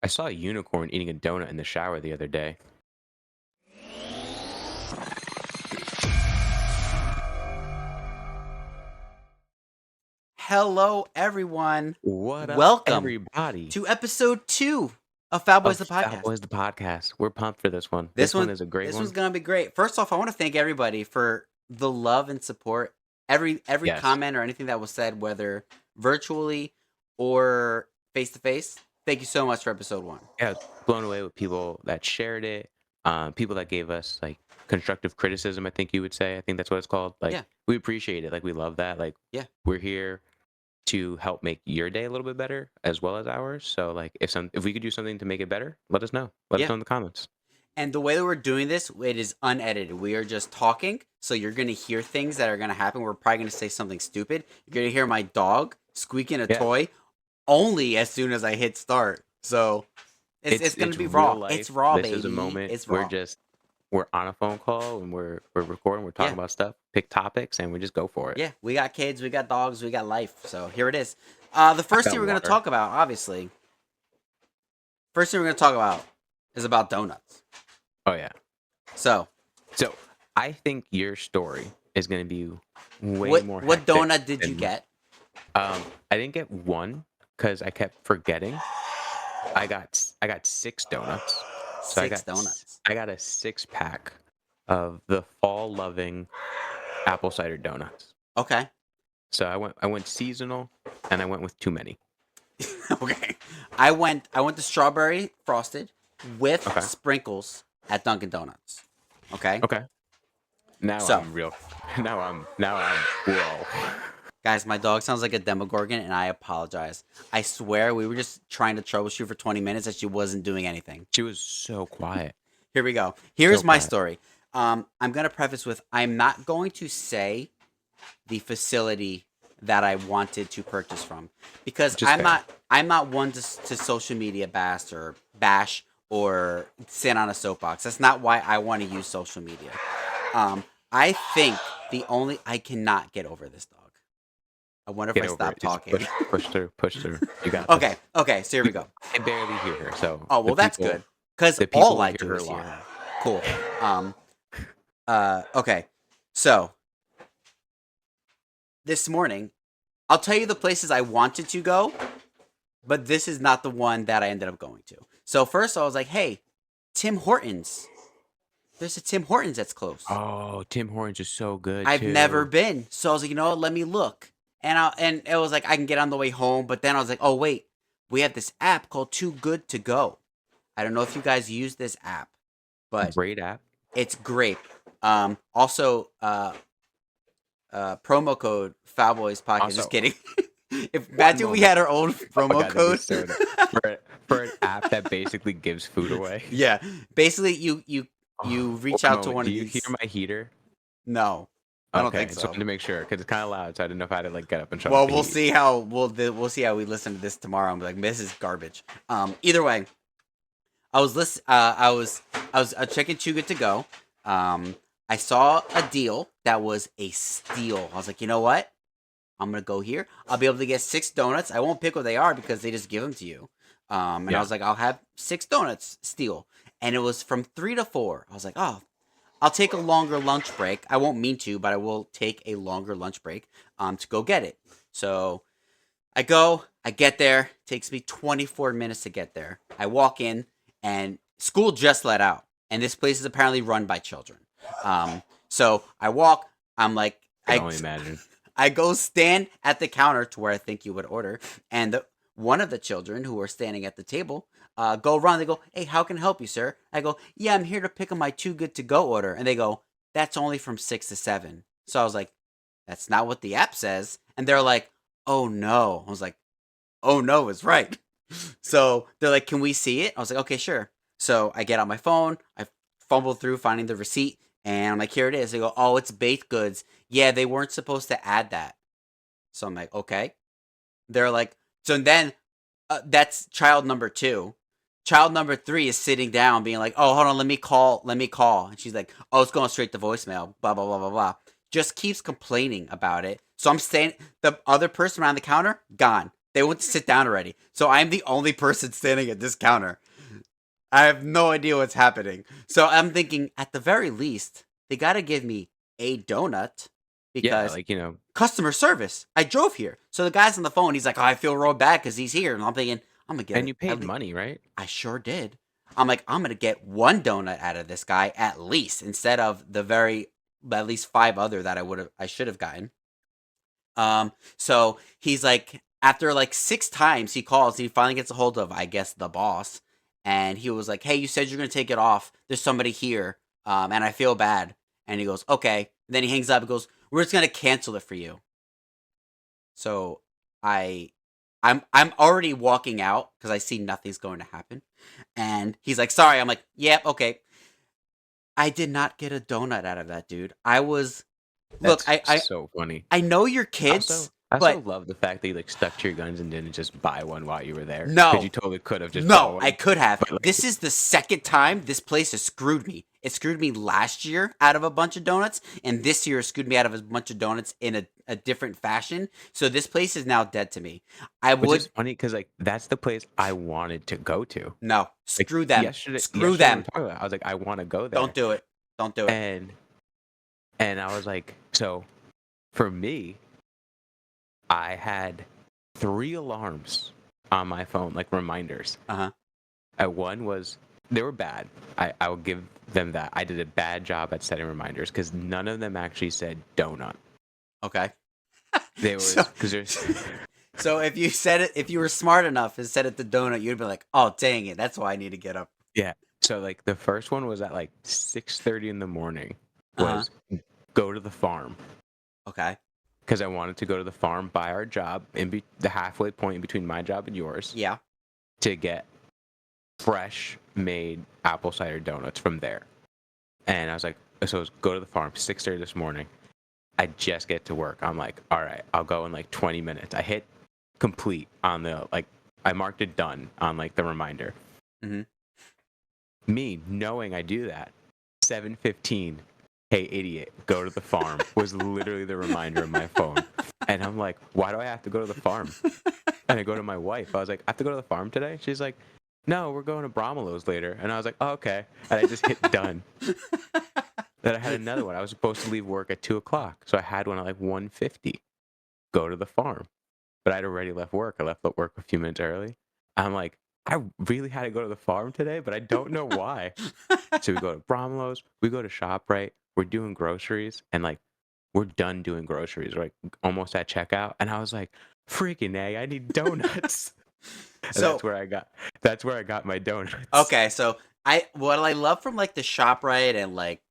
I saw a unicorn eating a donut in the shower the other day. Hello, everyone. What up, Welcome everybody? to episode 2 of Fat Boys Of the Fat Podcast. Boys the podcast. We're pumped for this one. This This one one, is a great this one's one. gonna be great. First off, I want to thank everybody for the love and support. Every Yes. comment or anything that was said, whether virtually or face to face. Thank you so much for episode 1. Yeah, blown away with people that shared it, people that gave us like constructive criticism, I think you would say. I think that's what it's called. Like, Yeah, we appreciate it. Like, we love that. Like, yeah, we're here to help make your day a little bit better as well as ours. So like if we could do something to make it better, let us know. Let us yeah. know in the comments. And the way that we're doing this, it is unedited. We are just talking, so you're gonna hear things that are gonna happen. We're probably gonna say something stupid. You're gonna hear my dog squeaking a Yeah. toy only as soon as I hit start. So it's gonna It's be real raw. life. It's raw, This is a baby. moment. It's raw. We're on a phone call and we're recording, we're talking Yeah, about stuff, pick topics, and we just go for it. yeah. We got kids, we got dogs, we got life. So here it is. The I first thing got we're gonna water. talk about, obviously, first thing we're gonna talk about is about donuts. Oh yeah. So So I think your story is gonna be way what more what hectic donut did you than get? I didn't get one because I kept forgetting. I got 6 donuts. So Six donuts. I got a 6 pack of the fall loving apple cider donuts. Okay. So I went seasonal and I went with too many. Okay. I went to strawberry frosted with Okay. sprinkles at Dunkin' Donuts. Okay? Okay. Now So, I'm real. Now I'm whoa. guys, my dog sounds like a Demogorgon and I apologize. I swear we were just trying to troubleshoot for 20 minutes and she wasn't doing anything. She was so quiet. Here we go. So Here's my quiet. story. I'm going to preface with I'm not going to say the facility that I wanted to purchase from because Just fair. I'm not one to social media bash or sit on a soapbox. That's not why I want to use social media. I think the only I cannot get over this dog. I wonder if Get I over stop it. Just talking. push through. Push through. You got Okay, this. okay, so here we You go. I barely hear her, so Oh well, that's good because the people all will I hear do her is hear laugh. her. Cool. Um. Okay. So this morning, I'll tell you the places I wanted to go, but this is not the one that I ended up going to. So first, I was like, "Hey, Tim Hortons. There's a Tim Hortons that's close. Oh, Tim Hortons is so good I've never too. been." So I was like, "You know what? Let me look." And it was like I can get on the way home, but then I was like, "Oh wait, we have this app called Too Good to Go. I don't know if you guys use this app, but Great app. it's great. Also, promo code Foulboys Podcast. Just Also, kidding. If one imagine we moment. had our own Oh my promo god, that'd be code. so for an app that basically gives food away. Yeah, basically you reach One out to moment. one Do of you hear these. my heater? No, I don't Okay, think so I so. wanted to make sure because it's kind of loud, so I didn't know if I had to like get up and shut off Well, the we'll heat. see how we'll see how we listen to this tomorrow. I'm like, this is garbage. Either way, I was checking Too Good to Go. I saw a deal that was a steal. I was like, you know what? I'm gonna go here. I'll be able to get 6 donuts. I won't pick what they are because they just give them to you. And I Yeah, was like, I'll have 6 donuts steal. And it was from 3 to 4. I was like, oh, I'll take a longer lunch break. I won't mean to, but I will take a longer lunch break to go get it. So I go, I get there. Takes me 24 minutes to get there. I walk in, and school just let out, and this place is apparently run by children. So I walk. I'm like, I can only imagine. I go stand at the counter to where I think you would order, and one of the children who are standing at the table go around. They go, "Hey, how can I help you, sir?" I go, "Yeah, I'm here to pick up my Too Good to Go order," and they go, "That's only from 6 to 7." So I was like, "That's not what the app says," and they're like, "Oh no!" I was like, "Oh no, it's right." So they're like, "Can we see it?" I was like, "Okay, sure." So I get on my phone, I fumble through finding the receipt, and I'm like, "Here it is." They go, "Oh, it's baked goods. Yeah, they weren't supposed to add that." So I'm like, "Okay." They're like, so then that's child number 2. Child number 3 is sitting down, being like, "Oh, hold on, let me call." And she's like, "Oh, it's going straight to voicemail." Blah blah blah blah blah. Just keeps complaining about it. So I'm saying the other person around the counter gone. They went to sit down already. So I'm the only person standing at this counter. I have no idea what's happening. So I'm thinking, at the very least, they got to give me a donut Yeah, because like, you know, customer service. I drove here. So the guy's on the phone. He's like, oh, I feel real bad because he's here. And I'm thinking, I'm going to get and it. you paid money, right? I sure did. I'm like, I'm going to get one donut out of this guy at least instead of at least five other that I should have gotten. So he's like, after like six times he calls, he finally gets a hold of, I guess, the boss, and he was like, "Hey, you said you're gonna take it off. There's somebody here, and I feel bad." And he goes, "Okay." And then he hangs up and goes, "We're just gonna cancel it for you." So I, I'm already walking out because I see nothing's going to happen, and he's like, "Sorry." I'm like, "Yep, okay." I did not get a donut out of that dude. I was look, That's so funny. I know your Also, kids, I also but love the fact that you like stuck to your guns and didn't just buy one while you were there, because you no, totally could have just bought no, I one. could have. But like, This is the second time this place has screwed me. It screwed me last year out of a bunch of donuts, and this year it screwed me out of a bunch of donuts in a different fashion. So this place is now dead to me. I which is would funny because like that's the place I wanted to go to. no, Like screw them. Screw yesterday we were them. talking about, I was like, I want to go Don't there, do it. Don't do it. and I was like, so for me, I had 3 alarms on my phone, like reminders. Uh-huh. One was they were bad. I will give them that. I did a bad job at setting reminders because none of them actually said donut. Okay. They were So because there's so if you said it, if you were smart enough and said it to donut, you'd be like, "Oh, dang it. That's why I need to get up." yeah. So like the first one was at like 6:30 in the morning. Uh-huh. Was go to the farm Okay. because I wanted to go to the farm by our job the halfway point in between my job and yours Yeah. to get fresh made apple cider donuts from there. And I was like, so let's go to the farm 6:30 this morning. I just get to work. I'm like, all right, I'll go in like 20 minutes. I hit complete on the like I marked it done on like the reminder. Mhm. Me knowing I do that, 7:15, hey idiot, go to the farm was literally the reminder on my phone. And I'm like, why do I have to go to the farm? And I go to my wife. I was like, I have to go to the farm today? She's like, no, we're going to Bromelo's later. And I was like, oh, okay. And I just hit done. Then I had another one. I was supposed to leave work at 2 o'clock. So I had one at like 1:50. Go to the farm. But I'd already left work. I left work a few minutes early. I'm like, I really had to go to the farm today, but I don't know why. So we go to Bromelo's, we go to ShopRite, we're doing groceries, and like we're done doing groceries, we're like almost at checkout. And I was like, freaking A, I need donuts. And So that's where I got my donuts. okay, so what I love from like the ShopRite and like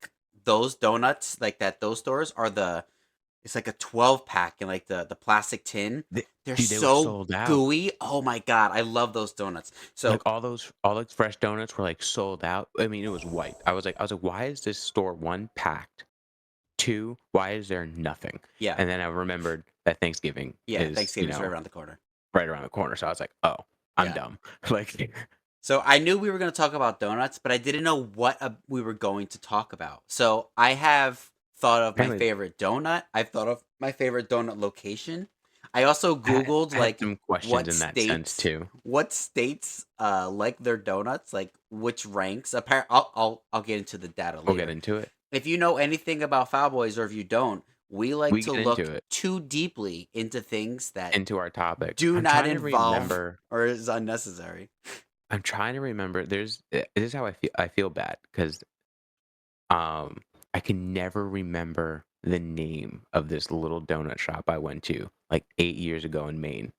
those donuts, like that those stores are it's like a 12 pack in like the plastic tin. They, They're dude, they were so sold out. gooey. Oh my god, I love those donuts. Like So all those fresh donuts were like sold out. I mean, it was white. I was like, why is this store one packed? Two, why is there nothing? yeah, And then I remembered that Thanksgiving yeah, is, Thanksgiving's right around the corner. right around the corner. So I was like, oh, I'm Yeah. dumb. Like, So I knew we were going to talk about donuts, but I didn't know what we were going to talk about. So I have thought of my apparently, favorite donut. I've thought of my favorite donut location. I also Googled I had like some questions what in that sense states too. like their donuts, like which ranks. I'll get into the data We'll get later. into it. If you know anything about Foul Boys or if you don't, we like We to get into look it, too deeply into things that into our topic. do I'm not trying to involve remember. or is unnecessary. I'm trying to remember. This is how I feel. I feel bad because I can never remember the name of this little donut shop I went to like 8 years ago in Maine,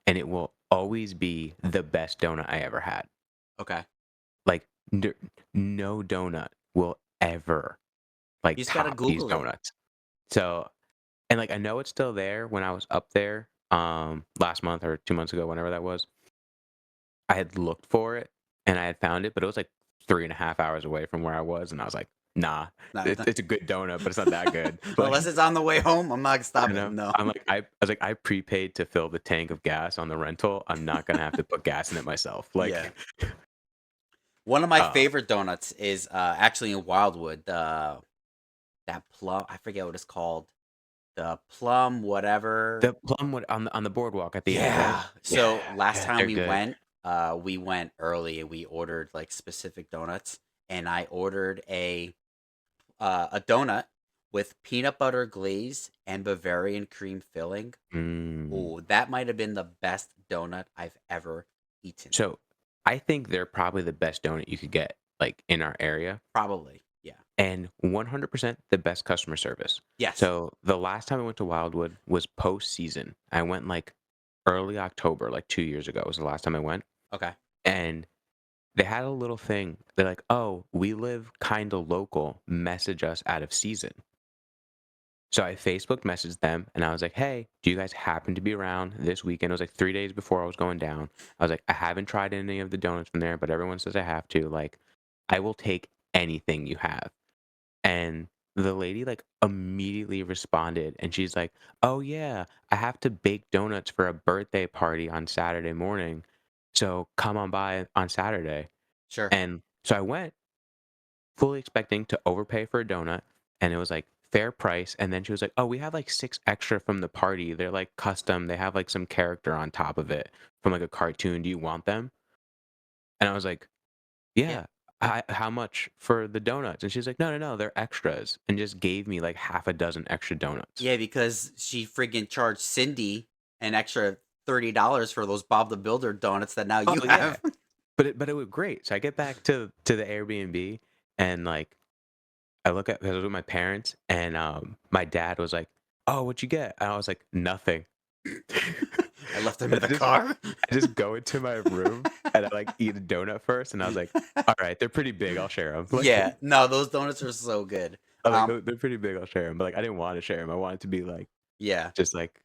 and it will always be the best donut I ever had. Okay. Like no donut will ever like You just gotta top these Google it. donuts. So, and like I know it's still there when I was up there last month or 2 months ago, whenever that was. I had looked for it and I had found it, but it was like 3.5 hours away from where I was, and I was like, nah, No, it's a good donut, but it's not that good. unless Like, it's on the way home, I'm not I stopping. know. No. I was like, I prepaid to fill the tank of gas on the rental. I'm not gonna have to put gas in it myself. Yeah. Like, One of my uh, favorite donuts is actually in Wildwood. That plum, I forget what it's called. The plum, whatever. The plum wood on the boardwalk at the end, right? Yeah. So last Yeah, time they're good. we went early and we ordered like specific donuts, and I ordered a donut with peanut butter glaze and Bavarian cream filling. Mm. Oh, that might have been the best donut I've ever eaten. So, I think they're probably the best donut you could get, like, in our area, Probably. Yeah. and 100% the best customer service. Yes. So, the last time I went to Wildwood was postseason. I went, like, early October, like, 2 years ago was the last time I went, Okay. and they had a little thing. They're like, "Oh, we live kinda local, message us out of season." So I Facebook messaged them and I was like, "Hey, do you guys happen to be around this weekend?" It was like 3 days before I was going down. I was like, "I haven't tried any of the donuts from there, but everyone says I have to. Like, I will take anything you have." And the lady like immediately responded and she's like, "Oh yeah, I have to bake donuts for a birthday party on Saturday morning. So come on by on Saturday." Sure. And so I went fully expecting to overpay for a donut, and it was, like, fair price, and then she was like, "Oh, we have, like, 6 extra from the party. They're, like, custom. They have, like, some character on top of it from, like, a cartoon. Do you want them?" And I was like, Yeah. "Yeah. How much for the donuts?" And she's like, "No, no, no, they're extras," and just gave me, like, half a dozen extra donuts. Yeah, because she friggin' charged Cindy an extra $30 for those Bob the Builder donuts that now Oh, you yeah. have. But it was great. So I get back to the Airbnb, and, like, I look at 'cause I was with my parents, and, my dad was like, "Oh, what'd you get?" And I was like, "Nothing." I left them in And the car. I just go into my room, and I, like, eat a donut first, and I was like, "Alright, they're pretty big, I'll share 'em." Yeah, no, those donuts are so good. I'm like, Um, "They're pretty big, I'll share 'em." But, like, I didn't wanna share 'em, I wanted to be, like, yeah, just, like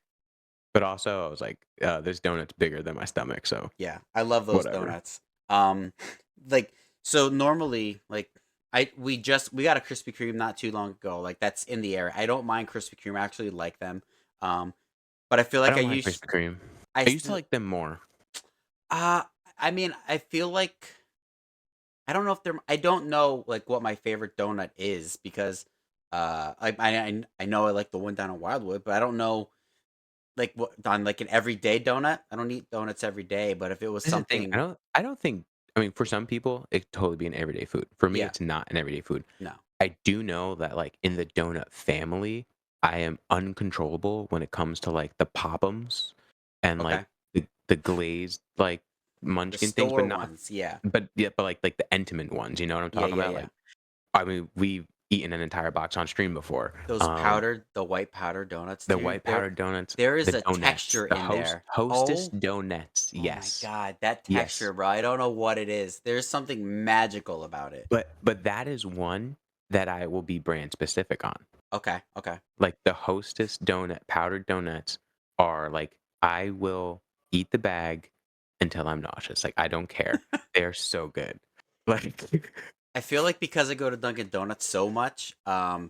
but also I was like, "This donut's bigger than my stomach, so yeah, I love those whatever." donuts. Um, like, so normally, like, we got a Krispy Kreme not too long ago. Like, that's in the area. I don't mind Krispy Kreme. I actually like them. Um, but I feel I like don't mind Krispy Kreme. I I used to still, like them more. uh, I mean, I feel like I don't know if they're. I don't know like what my favorite donut is because, I know I like the one down in Wildwood, but I don't know like what on like an everyday donut. I don't eat donuts every day, but if it was This is the thing, something, I don't think I mean, for some people, it could totally be an everyday food. For me, yeah, it's not an everyday food. no, I do know that, like, in the donut family, I am uncontrollable when it comes to, like, the Pop'ems and, like, okay, the glazed, like, the munchkin things, but store not ones, yeah, but yeah, but, like, the Entenmann ones, you know what I'm yeah, talking yeah, about? yeah. Like, I mean, we've eaten an entire box on stream before. Those powdered, the white powdered donuts, The dude. white powdered donuts, There is the a donuts, texture the in there. Hostess Oh, donuts, oh my yes. god, that Yes. texture, bro. I don't know what it is. There's something magical about it. But that is one that I will be brand specific on. Okay, okay. Like, the Hostess donut powdered donuts are, like I will eat the bag until I'm nauseous, like, I don't care. They're so good. Like I feel like because I go to Dunkin' Donuts so much,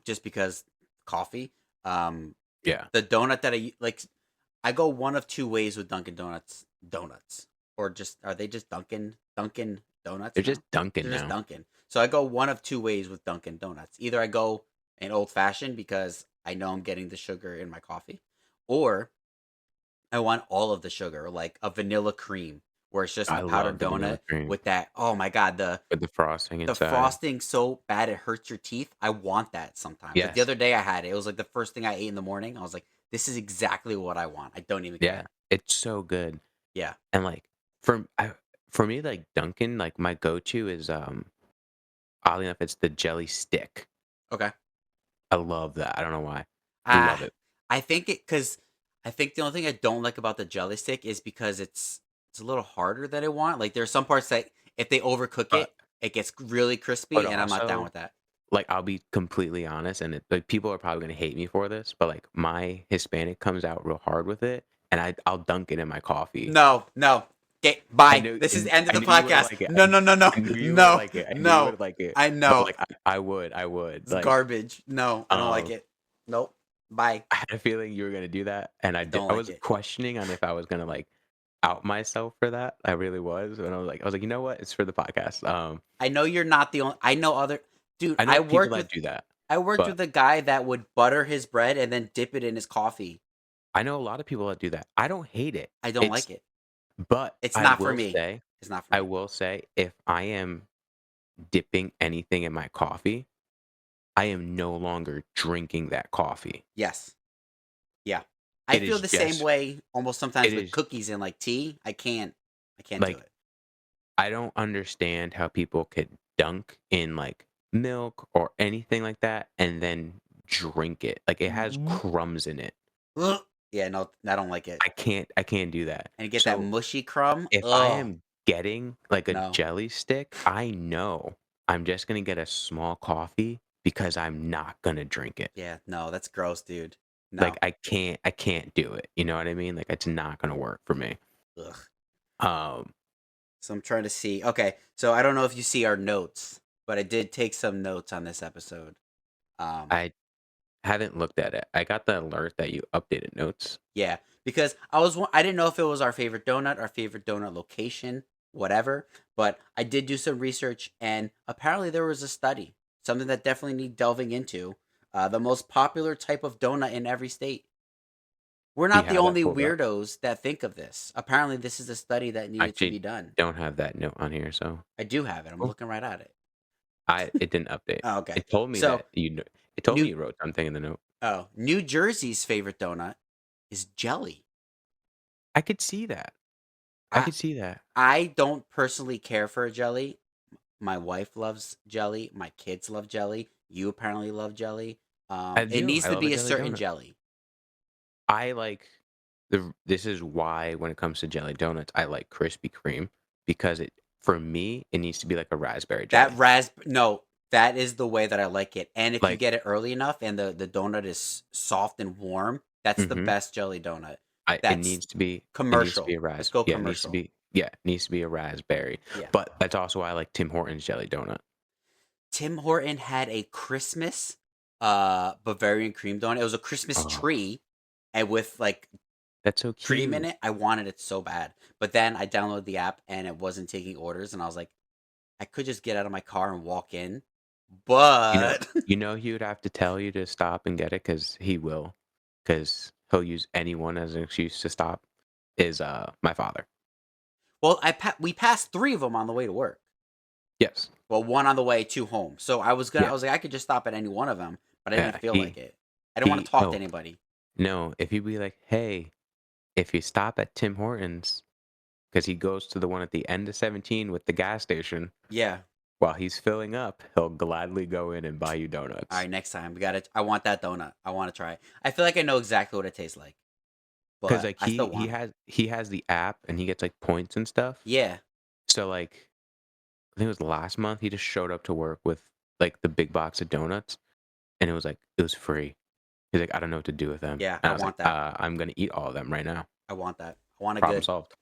just because coffee, um, Yeah. the donut that like, I go one of two ways with Dunkin' Donuts, or just are they just Dunkin' Donuts They're just now? Dunkin' They're just now. Dunkin'. So I go one of two ways with Dunkin' Donuts. Either I go an old fashioned because I know I'm getting the sugar in my coffee, or I want all of the sugar, like a vanilla cream, where it's just I the powdered love the vanilla donut cream with that. Oh my god, with the frosting the inside. frosting so bad it hurts your teeth. I want that sometimes. Like the Yes. other day I had it. It was like the first thing I ate in the morning. I was like, this is exactly what I want. I don't even Yeah. care. It's so good. Yeah. And, like, for me, like, Dunkin', like, my go-to is, oddly enough, it's the jelly stick. Okay. I love that. I don't know why. Love Ah, it. I think it because I think the only thing I don't like about the jelly stick is because it's a little harder than I want. Like there's some parts that if they overcook But it, it gets really but crispy, and I'm not down also with that. like, I'll be completely honest, and like, people are probably gonna hate me for this, but, like, my Hispanic comes out real hard with it, and I'll dunk it in my coffee. No, no. Okay, I bye. knew This is and the end of I the knew you wouldn't podcast. like it. No, no, no, no, I knew you wouldn't no, like it. I knew you no. wouldn't like it. I But, know. like, I would. It's Like, garbage. No, I don't like um, it. Nope. Bye. I had a feeling you were gonna do that, and I don't I like was it. questioning on if I was gonna, like, out myself for that. I really was, and I was like, "You know what? It's for the podcast." I know you're not the only I know other dude, I know people that do that. I worked But with a guy that would butter his bread and then dip it in his coffee. I know a lot of people that do that. I don't hate it. I don't It's like it. but It's not for me. It's not for I me. will say if I am dipping anything in my coffee, I am no longer drinking that coffee. Yes. Yeah. I It feel is the same just way almost sometimes it with is cookies and like tea. I can't do like it. I don't understand how people could dunk in like milk or anything like that and then drink it. Like it has Mhm. crumbs in it. Ugh. Yeah, no, I don't like it. I can't do that. And you get that So mushy crumb. if I Ugh. am getting like a No. jelly stick, I know I'm just gonna get a small coffee because I'm not gonna drink it. Yeah, no, that's gross, dude. Like No. I can't do it. You know what I mean? Like it's not gonna work for me. Ugh. Um So I'm trying to see. Okay, so I don't know if you see our notes, but I did take some notes on this episode. Um, I haven't looked at it. I got the alert that you updated notes. yeah, because I didn't know if it was our favorite donut location, whatever. But I did do some research, and apparently there was a study, something that definitely need delving into. The most popular type of donut in every state. We're Do you not the have that only pulled up? weirdos that think of this. Apparently, this is a study that I needed to be actually done. don't have that note on here, so I do have it. I'm oh. looking right at it. It didn't update. Oh, okay. It told me So that it told me New you wrote something in the note. New Jersey's favorite donut is jelly. I could see that. I I could see that. I don't personally care for a jelly. My wife loves jelly. My kids love jelly. You apparently love jelly. I It do. needs I to love a be a jelly certain donut. jelly. I like this is why when it comes to jelly donuts, I like Krispy Kreme because it for me it needs to be like a raspberry That jelly. no, that is the way that I like it. And if you Like, get it early enough and the donut is soft and warm, that's the mhm. best jelly donut. It That's needs to be commercial. a Let's go yeah, it needs to commercial. be yeah, it needs to be a raspberry. Yeah. But that's also why I like Tim Hortons jelly donut. Tim Horton had a Christmas Bavarian cream donut. It was a Christmas Oh, tree and with like that's so cream in cute. it. I wanted it so bad. But then I downloaded the app and it wasn't taking orders and I was like, I could just get out of my car and walk in. You know But he would have to tell you to stop and get it because he will, because he'll use anyone as an excuse to stop, is, my father. well, we passed 3 of them on the way to work. Yes. Well, one on the way to home. So I Yeah. was like I could just stop at any one of them, but I didn't Yeah, feel like it. I didn't want to talk to no, anybody. no, if he'd be like, "Hey, if you stop at Tim Hortons, because he goes to the one at the end of 17 with the gas station, Yeah. while he's filling up, he'll gladly go in and buy you All donuts. right, next time we got it. I want that donut. I want to try it. I feel like I know exactly what it tastes like, Because but like, I still he want it. has the app, and he gets, like, points and stuff. Yeah. So, like, I think it was last month, he just showed up to work with, like, the big box of donuts, and it was free. He's like, "I don't know what to do with them." Yeah, And I I was like, want that. I'm gonna eat all of them right now. I want that. I want it Problem good. solved."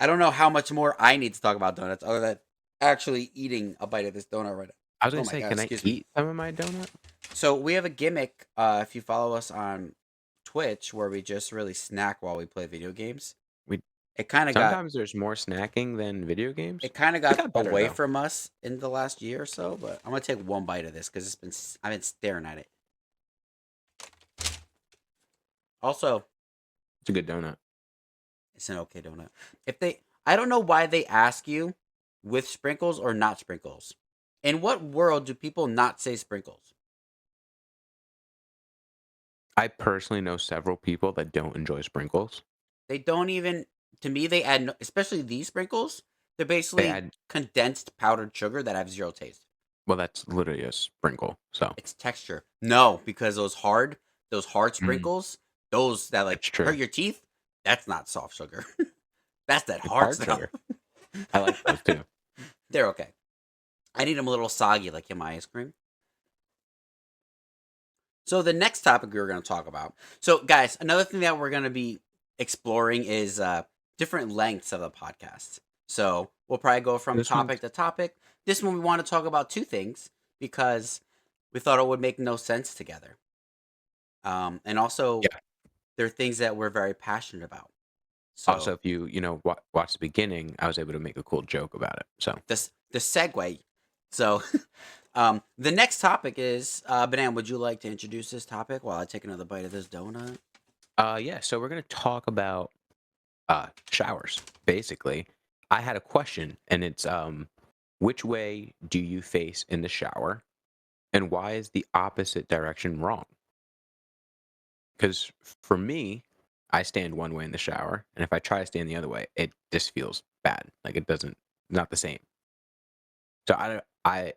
I don't know how much more I need to talk about donuts other than actually eating a bite of this donut right now. I was Oh gonna my say, god, can I excuse me. eat some of my donut? So we have a gimmick, if you follow us on Twitch, where we just really snack while we play video games. We It kind of got sometimes there's more snacking than video games. it kind of It got got better, away though. from us in the last year or so, but I'm gonna take one bite of this because I've been staring at it. Also, It's a good donut. it's an okay donut. I don't know why they ask you with sprinkles or not sprinkles. In what world do people not say sprinkles? I personally know several people that don't enjoy sprinkles. They don't even. To me, they add, especially these sprinkles. They're They basically add condensed powdered sugar that have zero taste. well, that's literally a sprinkle, so It's texture. No, because those hard mm, sprinkles, those that like that's true. hurt your teeth, that's not soft sugar. That's that It's hard hard stuff. sugar. I like those too. They're okay. I need them a little soggy, like in my ice cream. So the next topic we were going to talk about. So guys, another thing that we're going to be exploring is different lengths of the podcast. So we'll probably go from This one's topic to topic. This one we want to talk about 2 things because we thought it would make no sense together. And also yeah. there are things that we're very passionate about. Also, So if you watch the beginning, I was able to make a cool joke about it. So the segue. So The next topic is Banana. Would you like to introduce this topic while I take another bite of this donut? Yeah, so we're gonna talk about showers, basically. I had a question, and it's which way do you face in the shower, and why is the opposite direction wrong? Because for me, I stand one way in the shower, and if I try to stand the other way, it just feels bad. Like it doesn't, not the same. So I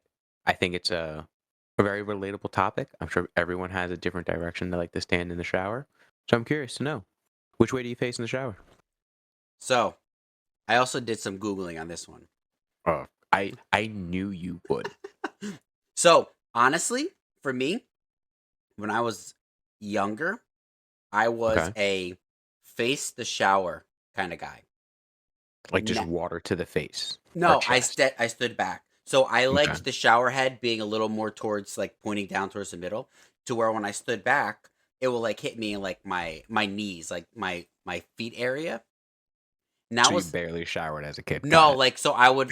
think it's a very relatable topic. I'm sure everyone has a different direction they like to stand in the shower. So I'm curious to know, which way do you face in the shower? So, I also did some googling on this one. Oh, I knew you would. So, honestly, for me, when I was younger, I was Okay. a face the shower kind of guy. Like just Na- water to the face or no, chest. I stood back. So I Okay. liked the shower head being a little more towards like pointing down towards the middle, to where when I stood back, it will like hit me in like my knees, like my feet area. Now So you was barely showered as a kid. Got no, it. like so I would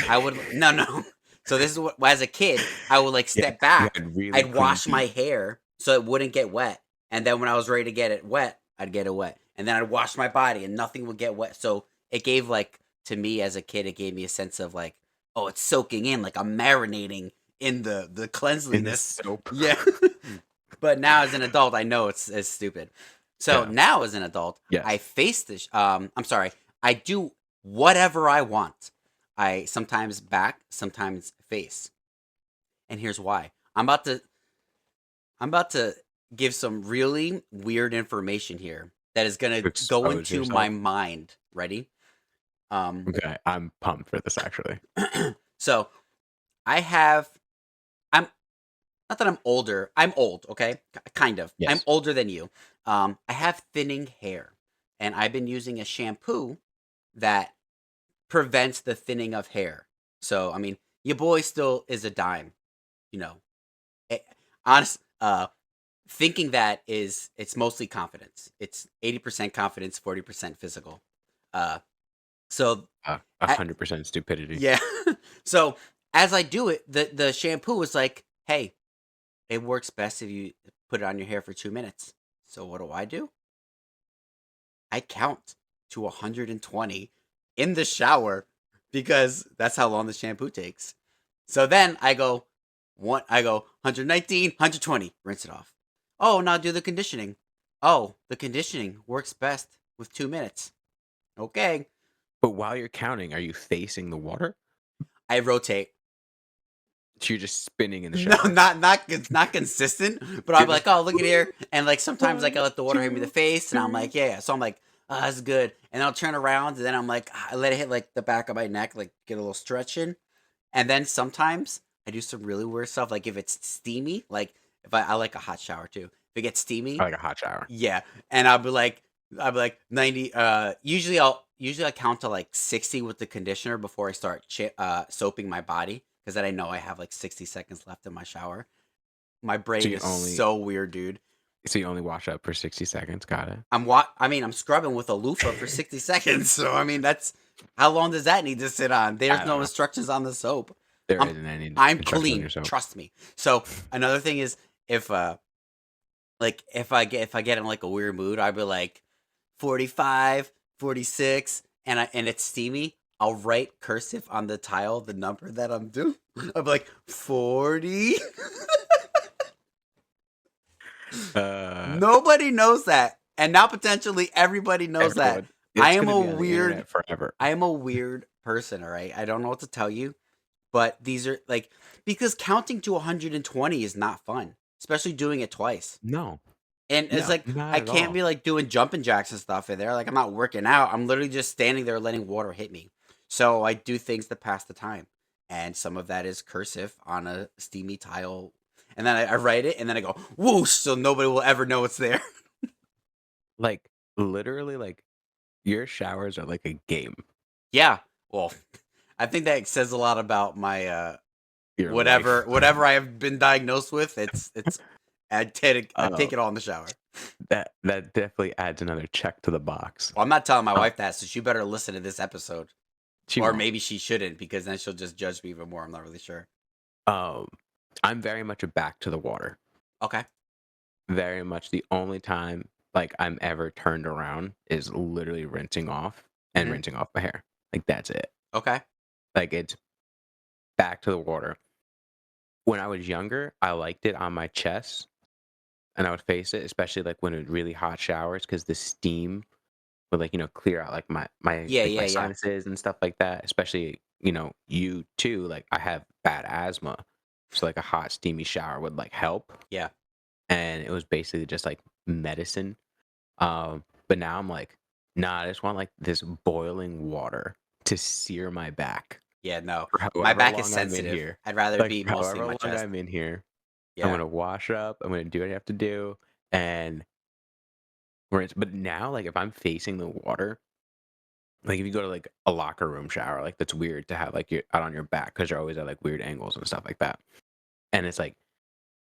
no. So this is what as a kid, I would like Yeah, step you back, had really I'd clean wash my feet. hair so it wouldn't get wet. And then when I was ready to get it wet, I'd get it wet. And then I'd wash my body and nothing would get wet. So it gave like to me as a kid, it gave me a sense of like, oh, it's soaking in, like I'm marinating in the In the cleanliness. soap. Yeah. But now as an adult, I know it's stupid. So Yeah. now as an adult, I Yes. face this. I'm sorry. I do whatever I want. I sometimes back, sometimes face, and here's why. I'm about to give some really weird information here that is gonna To go expose into my yourself. mind. Ready? Um. Okay, I'm pumped for this actually. So I have. I'm not that I'm older. I'm old. Okay, kind of. I'm Yes. older than you. I have thinning hair, and I've been using a shampoo that prevents the thinning of hair. So I mean, your boy still is a dime. You know, Eh, honest. Thinking that is it's mostly confidence. It's 80% confidence, 40% physical. Uh, so A a- 100% stupidity. yeah. So as I do it, the shampoo is like, hey, it works best if you put it on your hair for 2 minutes. So what do? I count to 120 in the shower because that's how long the shampoo takes. So then I go 119, 120, rinse it off. Oh, now do the conditioning. Oh, the conditioning works best with 2 minutes. Okay. But while you're counting, are you facing the water? I rotate. So you're just spinning in the No, shower. it's not consistent. But I'll You're be like, just oh, look at here, and like sometimes like I one, let the water hit me in the two, face, and I'm three. like, yeah, yeah. So I'm like, oh, that's good, and I'll turn around, and then I'm like, I let it hit like the back of my neck, like get a little stretch in, and then sometimes I do some really weird stuff, like if it's steamy, like if I like a hot shower too. If it gets I steamy, like a hot shower. yeah, and I'll be like 90. Usually I count to like 60 with the conditioner before I start soaping my body because then I know I have like 60 seconds left in my shower. My So brain you is only so weird, dude. so you only wash up for 60 seconds. Got it. I mean, I'm scrubbing with a loofah for 60 seconds. So I mean, that's how long does that need to sit on? There's I don't no know. instructions on the soap. There I'm isn't any I'm instructions on clean. your soap. Trust me. So another thing is if if I get in like a weird mood, I'd be like 45, 46, and it's steamy. I'll write cursive on the tile the number that I'm doing. I'll be like 40. Uh, Nobody knows that. And now potentially everybody knows that. everyone, I it's am gonna a be on the weird internet forever. I am a weird person, all right? I don't know what to tell you, but these are like because counting to 120 is not fun, especially doing it twice. No, And it's no, like not I at can't all. be like doing jumping jacks and stuff in there. Like I'm not working out. I'm literally just standing there letting water hit me. So I do things to pass the time. And some of that is cursive on a steamy tile. And then I write it and then I go whoosh so nobody will ever know it's there. Like literally, like your showers are like a game. Yeah. Well, I think that says a lot about my Your whatever life. whatever I have been diagnosed with. It's I Uh, take it all in the shower. that definitely adds another check to the box. Well, I'm not telling my Um, wife that, so she better listen to this episode. she Or won't. maybe she shouldn't because then she'll just judge me even more. I'm not really sure. Um, I'm very much a back to the water. Okay. Very much the only time like I'm ever turned around is literally rinsing off and Hmm. rinsing off my hair. Like that's it. Okay. Like it's back to the water. When I was younger, I liked it on my chest and I would face it, especially like when it really hot showers, because the steam would like, clear out like Yeah, like yeah, my yeah. sinuses and stuff like that. Especially, you too, like I have bad asthma. So like a hot steamy shower would like help. Yeah. And it was basically just like medicine. But now I'm like, nah, I just want like this boiling water to sear my back Yeah, no. for My however back is long I'm in sensitive. here. I'd rather it Like be for mostly however my long chest. I'm in here, I'm Yeah. gonna wash up. I'm gonna do what I have to do, and rinse. But now, like if I'm facing the water, like if you go to like a locker room shower, like that's weird to have like you out on your back because you're always at like weird angles and stuff like that. And it's like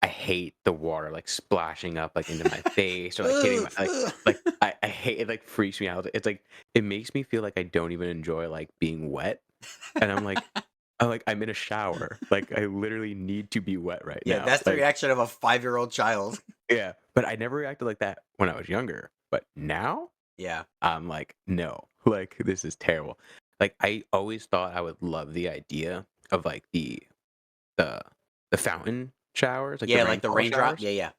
I hate the water like splashing up like into my face or like hitting my Ugh, ugh. like I hate it, like freaks me out. It's like it makes me feel like I don't even enjoy like being wet. And I'm in a shower. Like I literally need to be wet right Yeah, now. that's the Like reaction of a 5-year-old child. yeah. But I never reacted like that when I was younger. But now Yeah. I'm like, no. Like this is terrible. Like I always thought I would love the idea of like the the fountain showers, like the Yeah, like the rainfall raindrop. showers. Yeah, yeah.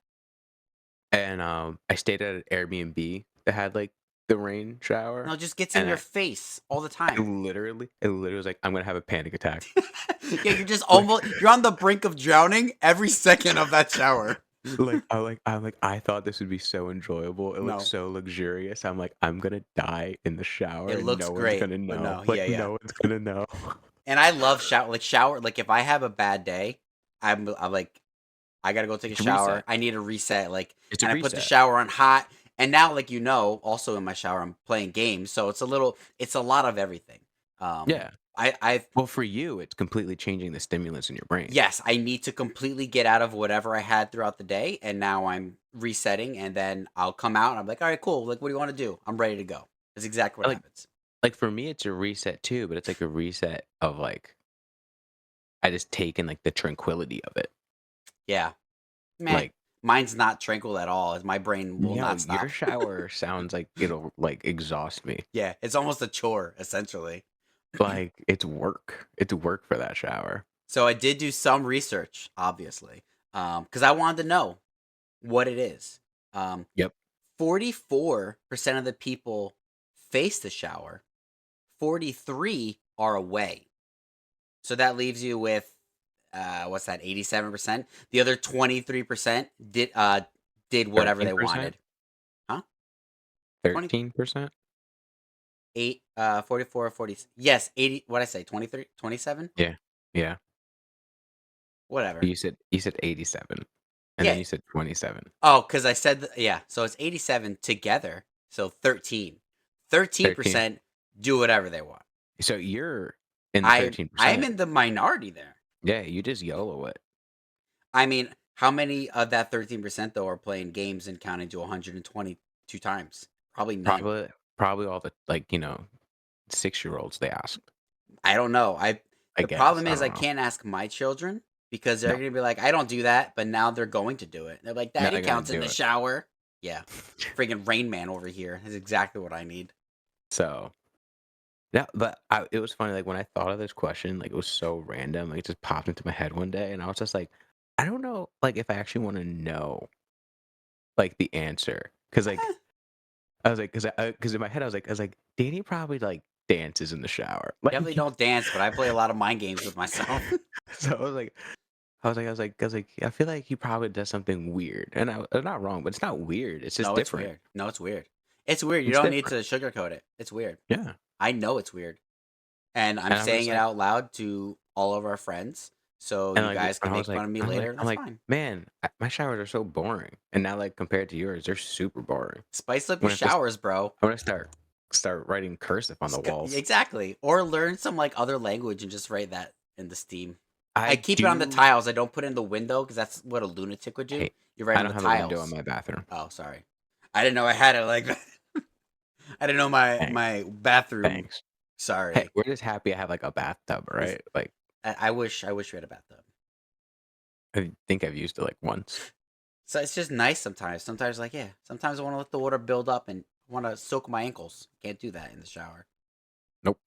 And, I stayed at an Airbnb that had, like, the rain shower, No, it just gets in and your I face all the I time. literally was like, "I'm gonna have a panic attack." Yeah, you're just Like almost you're on the brink of drowning every second of that shower. I thought this would be so enjoyable, it looks No, so luxurious, I'm like, "I'm gonna die in the shower, it and looks no one's great, gonna but know." no, yeah, Like, yeah. no one's gonna know. And I love shower. Like if I have a bad day, I'm like I gotta go take a It's a shower. reset. I need a reset. Like, It's a and I put the reset. shower on hot. And now, like also in my shower, I'm playing games, so it's a lot of everything. Um, Yeah. I've Well, for you, it's completely changing the stimulus in your brain. yes, I need to completely get out of whatever I had throughout the day, and now I'm resetting, and then I'll come out, and I'm like, all right, cool. Like, what do you want to do? I'm ready to go. That's exactly what Like happens. like, for me, it's a reset too, but it's like a reset of, like, I just take in, like, the tranquility of it. Yeah, meh. Like Mine's not tranquil at all. As my brain will no, not your stop. shower sounds like it'll, like, exhaust me. Yeah, it's almost a chore essentially. Like, it's work. It's work for that shower. So I did do some research, obviously, because I wanted to know what it is. Um, Yep. 44% of the people face the shower. 43 are away. So that leaves you with what's that? 87%. The other 23% did whatever they 13%? wanted. Huh? 20 13%? 8 44 40. Yes, 80. What I say? 23, 27. Yeah. Yeah. Whatever. You said 87, and then Yeah. you said 27. Oh, because I said yeah. So it's 87 together. So 13. 13. 13% do whatever they want. So you're in the I am 13%. in the minority there. Yeah, you just YOLO it. I mean, how many of that 13% though are playing games and counting to 122 times? Probably none. Probably all the, like, 6-year-olds they asked, I don't know. I The guess. problem I is I don't know. can't ask my children because they're No. gonna be like, I don't do that, but now they're going to do it. They're like, Now Daddy they're gonna counts in do the it. shower. Yeah. Freaking Rain Man over here is exactly what I need. So yeah, but it was funny, like, when I thought of this question, like, it was so random, like, it just popped into my head one day, and I was just like, I don't know, like, if I actually wanna know, like, the answer, because like, Eh, I was like, because in my head, I was like, Danny probably, like, dances in the shower, like, definitely don't dance, but I play a lot of mind games with myself. so I was like, I feel like he probably does something weird, and I'm not wrong, but it's not weird, it's just No, it's different. weird. No, it's weird. It's weird. You It's don't need different. to sugarcoat it. It's weird. Yeah, I know it's weird. And I'm and I'm saying just it like out loud to all of our friends so and, you like, guys can and I make was fun like of me I'm like later, and I'm that's like, fine. "Man, my showers are so boring," and now, like, compared to yours, they're super boring. Spice up I'm your gonna have to showers, bro. I'm gonna start writing cursive on the walls. Exactly. Or learn some like other language and just write that in the Steam. I I keep it on the do tiles. I don't put it in the window because that's what a lunatic would do. Hey, You write I on the don't have a window in tiles. my bathroom. Oh, sorry. I didn't know I had it like that. I didn't know Thanks, my bathroom. thanks. Hey, Sorry. we're just happy I have, like, a bathtub, Is right? Like, I wish we had a bathtub. I think I've used it like once. So it's just nice sometimes. Sometimes like sometimes I want to let the water build up and want to soak my ankles. Can't do that in the shower. Nope.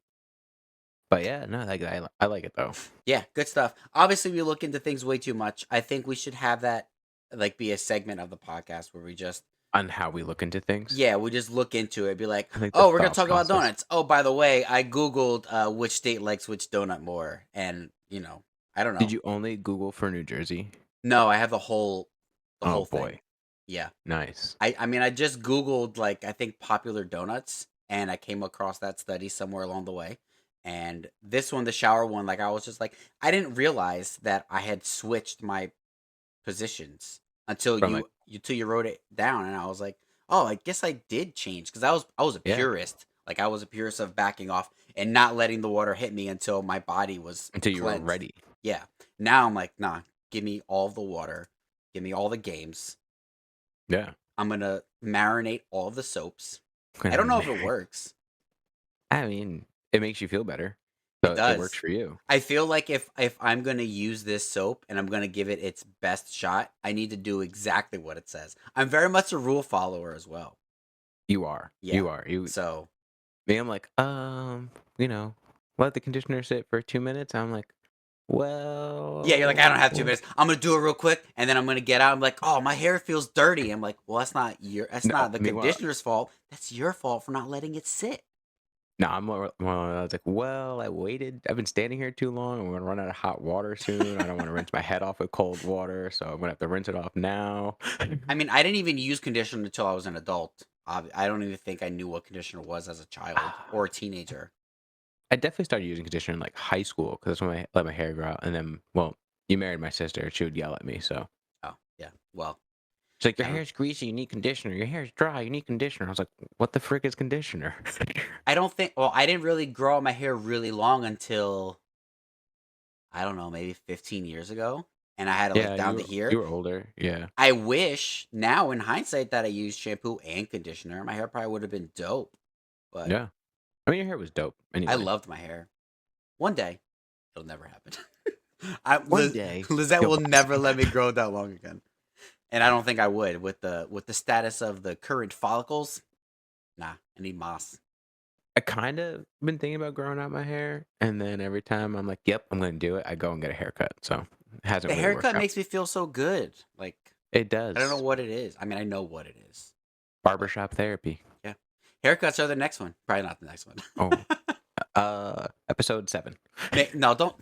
But yeah, no, like I like it though. Yeah, good stuff. Obviously, we look into things way too much. I think we should have that like be a segment of the podcast where we just On how we look into things. we just look into it. Be like, I think the oh, we're gonna thought talk about process. donuts. Oh, by the way, I googled which state likes which donut more, and I don't know. Did you only Google for New Jersey? No, I have the whole Oh thing. boy, Yeah. nice. I mean, I just Googled, like, I think popular donuts, and I came across that study somewhere along the way. And this one, the shower one, like, I was just like, I didn't realize that I had switched my positions until From like you wrote it down, and I was like, oh, I guess I did change because I was a yeah, purist. Like, I was a purist of backing off and not letting the water hit me until my body was until you were cleansed. ready. Yeah. Now I'm like, nah, give me all of the water, give me all the games. Yeah. I'm gonna marinate all of the soaps. I don't know if it works. I mean, it makes you feel better, It so it works does. for you. I feel like if I'm gonna use this soap and I'm gonna give it its best shot, I need to do exactly what it says. I'm very much a rule follower as well. You are. Yeah. You are. So Me, I'm like, you know, let the conditioner sit for 2 minutes. I'm like, yeah, you're like, I don't have well, 2 minutes. I'm gonna do it real quick, and then I'm gonna get out. I'm like, oh, my hair feels dirty. I'm like, well, that's no. not the Meanwhile, conditioner's fault. That's your fault for not letting it sit. no, I'm more. I was like, well, I waited. I've been standing here too long. I'm gonna run out of hot water soon. I don't want to rinse my head off with cold water, so I'm gonna have to rinse it off now. I mean, I didn't even use conditioner until I was an adult. I don't even think I knew what conditioner was as a child or a teenager. I definitely started using conditioner in like high school because that's when I let my hair grow out. And then, well, you married my sister. She would yell at me. So Oh, yeah. Well, she's like, your I don't hair's greasy. You need conditioner. Your hair's dry. You need conditioner. I was like, what the frick is conditioner? I don't think well, I didn't really grow out my hair really long until I don't know, maybe 15 years ago, and I had it like Yeah, down to you here. were older. Yeah, I wish now in hindsight that I used shampoo and conditioner. My hair probably would have been dope, but yeah. I mean, your hair was dope. I Anyway, loved my hair. One day, it'll never happen. one day Lizette you'll will buy never some. let me grow that long again, and I don't think I would with the status of the current follicles. Nah, I need moss. I kind of been thinking about growing out my hair, and then every time I'm like, "Yep, I'm gonna do it," I go and get a haircut. So it hasn't The really worked haircut out. makes me feel so good. Like It I don't know does. what it is. I mean, I know what it is. But Barbershop therapy. yeah, haircuts are the next one. Probably not the next one. Oh, episode 7. No, don't.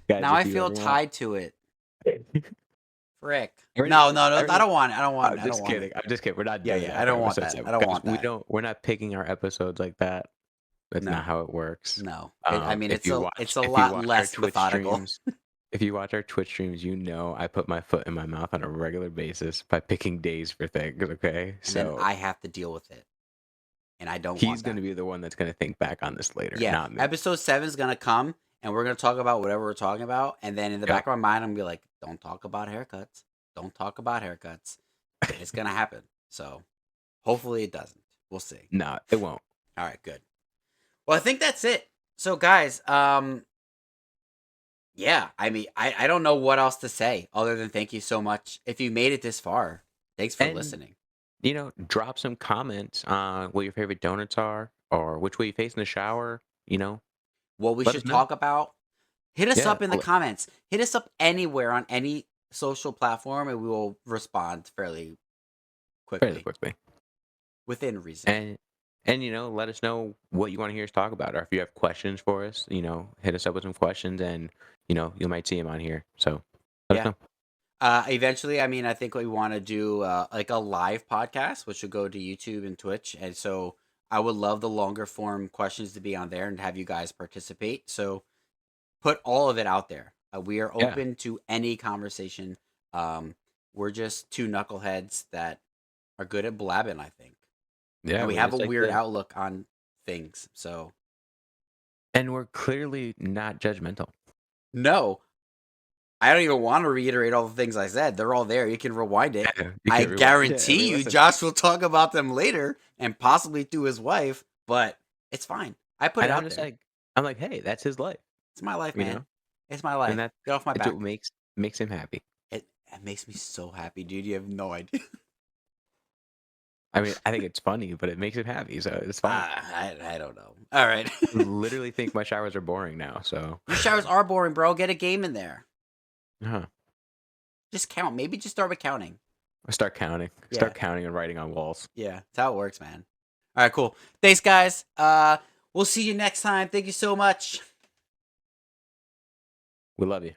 Guys, Now I if you feel ever want, tied to it. Frick. I already, No, no, I no. I already, don't want it. I don't want I'm it. I don't just want kidding. it. I'm just kidding. We're not Yeah, doing yeah. that I for don't want episode that. 7, I don't guys. want that. We're not picking our episodes like that. That's not No, how it works. no. I mean, If you watch, it's a if you lot watch our less Twitch methodical. streams, if you watch our Twitch streams, you know I put my foot in my mouth on a regular basis by picking days for things. Okay, And then so I have to deal with it, and I don't he's want going that. to be the one that's going to think back on this later, Yeah, not me. episode 7 is gonna come, and we're gonna talk about whatever we're talking about, and then in the Yep. back of my mind, I'm gonna be like, "Don't talk about haircuts. Don't talk about haircuts." It's gonna happen. So hopefully it doesn't. We'll see. No, it won't. All right, good. Well, I think that's it. So, guys, yeah, I mean, I don't know what else to say other than thank you so much. If you made it this far, thanks for And listening. drop some comments on what your favorite donuts are or which way you face in the shower. What we Let us should know. talk about, hit us Yeah, up in the comments. Hit us up anywhere on any social platform, and we will respond fairly fairly quickly quickly. within reason. And let us know what you want to hear us talk about, or if you have questions for us, hit us up with some questions, and you might see them on here. So let us Yeah. know. Eventually, I mean, I think we want to do like a live podcast, which would go to YouTube and Twitch, and so I would love the longer form questions to be on there and have you guys participate. So put all of it out there. We are Yeah, open to any conversation. We're just two knuckleheads that are good at blabbing, I think, yeah, and we we're have a just like weird outlook on things. So and we're clearly not judgmental. no, I don't even want to reiterate all the things I said. They're all there. You can rewind it. Yeah, you I can rewind it and guarantee you, re-listen. Josh will talk about them later and possibly to his wife, but it's fine. I put it And I'm out just there. like, I'm like, hey, that's his life, It's my life, you man. know. It's my life. And that Get off my it's back. what makes him happy. It makes me so happy, dude. You have no idea. I mean, I think it's funny, but it makes him happy, so it's fine. I don't know. All right. Literally think my showers are boring now, so Your showers are boring, bro. Get a game in there. huh. Just count. Maybe just start with counting. I start counting. Yeah. Start counting and writing on walls. Yeah, that's how it works, man. All right, cool. Thanks, guys. We'll see you next time. Thank you so much. We love you.